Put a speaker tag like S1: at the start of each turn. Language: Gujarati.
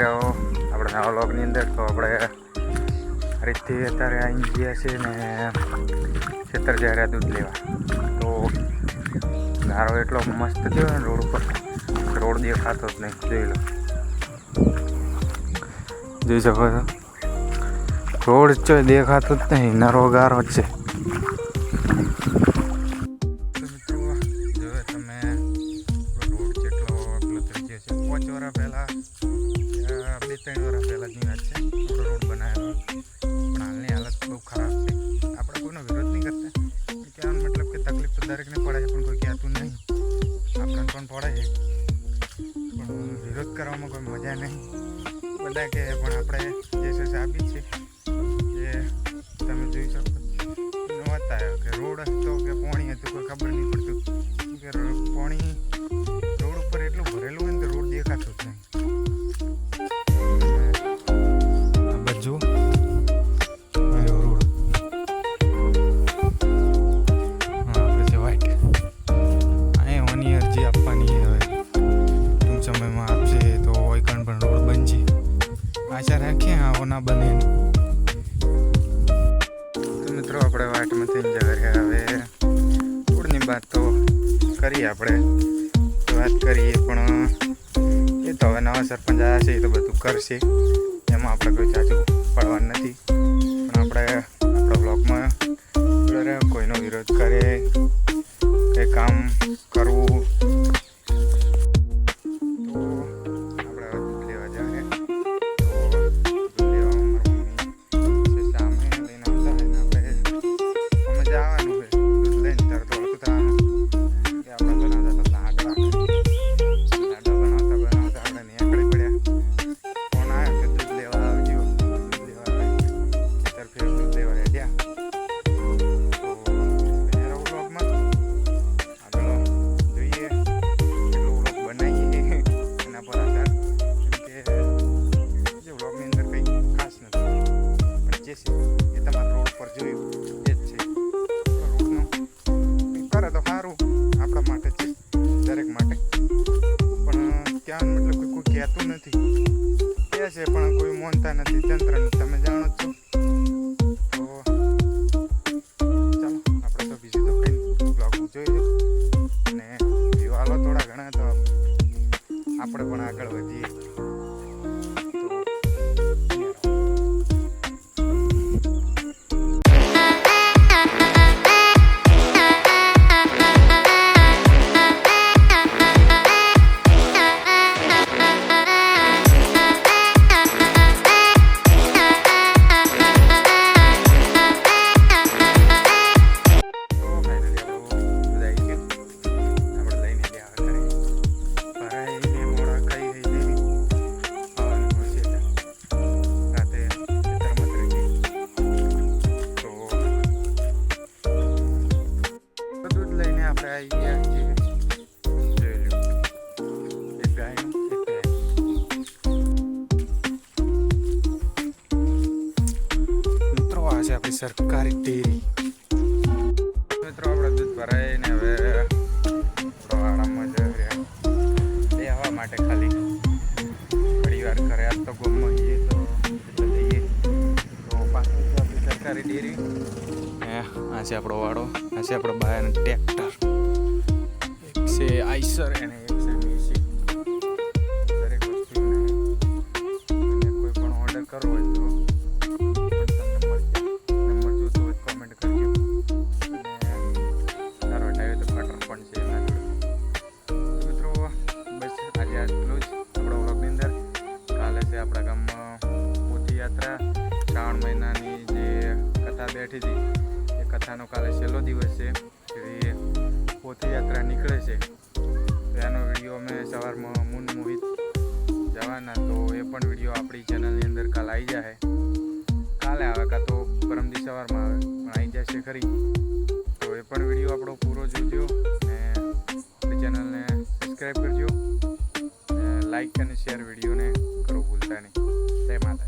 S1: આપણે નવા વ્લોગની અંદર તો આપણે રીતથી અત્યારે આવી ગયા છીએ ને ખેતર જઈ રહ્યા દૂધ લેવા. તો ગારો એટલો મસ્ત થયો ને રોડ ઉપર, રોડ દેખાતો જ નહીં. જોઈ લો, જોઈ શકો છો, રોડ જો દેખાતો જ નહીં, નરો ગારો જ છે. દરેકને પડે છે, પણ કોઈ કહેતું નહીં. આપણને પણ પડે છે, પણ વિરોધ કરવામાં કોઈ મજા નહીં. બધા કહે પણ આપણે જે છે સાબિત છે, જે તમે જોઈ શકો. બતાવ્યો કે રોડ હતો કે પાણી હતું કોઈ ખબર નહીં પડતું, કે પાણી રોડ ઉપર એટલું ભરેલું હોય ને તો રોડ દેખાતો જ નહીં. બધું આશા રાખીએ આવો ના બને. તો મિત્રો આપણે વાટમાંથી જવા રહ્યા. હવે રોડની વાત તો કરીએ, આપણે વાત કરીએ, પણ એ તો હવે નવા સરપંચ આવ્યા છે, એ તો બધું કરશે, એમાં આપણે કોઈ ચાચું પડવાનું નથી. પણ આપણે આપણા બ્લોગમાં કોઈનો વિરોધ કરે, કંઈ કામ કરવું એ તમારા રોડ પર જોયું એ જ છે. રોડનું કરે તો સારું આપણા માટે છે, દરેક માટે. પણ ત્યાં મતલબ કે કોઈ કહેતું નથી, કહે છે પણ કોઈ માનતા નથી. તંત્રનું તમે જાણો જ છો. તો ચાલો, આપણે તો બીજું તો કંઈ બ્લોગ જોઈ લો અને વિવાલો થોડા ઘણા, તો આપણે પણ આગળ વધીએ. આપણી સરકારી ડેરી. મિત્રો આપણે દૂધ ભરાઈને હવે વાડામાં જ રહ્યા લેવા માટે, ખાલી થોડી વાર કરે. આજ તો ગમમાં જઈએ તો જઈએ તો પાછું આપણી સરકારી ડેરી. આ છે આપણો વાડો, આ છે આપણો બાયનું ટ્રેક્ટર, એક છે આઈસર અને એક છે મેસી. દરેક વસ્તુને કોઈ પણ ઓર્ડર કરવો હોય તો આપણા ગામમાં પોથી યાત્રા શ્રાવણ મહિનાની જે કથા બેઠી હતી, એ કથાનો કાલે છેલ્લો દિવસ છે. એ પોથી યાત્રા નીકળે છે, એનો વિડીયો અમે સવારમાં મૂન મોહિત જવાના, તો એ પણ વિડીયો આપણી ચેનલની અંદર કાલે આવી જાય. કાલે આવે કાં તો પરમદી સવારમાં આવે, પણ આવી જશે ખરી. તો એ પણ વિડીયો આપણો પૂરો જોજો ને આપણી ચેનલને સબસ્ક્રાઈબ કરજો, લાઈક અને શેર વિડીયોને કરો ભૂલતા નહીં. જય માતા.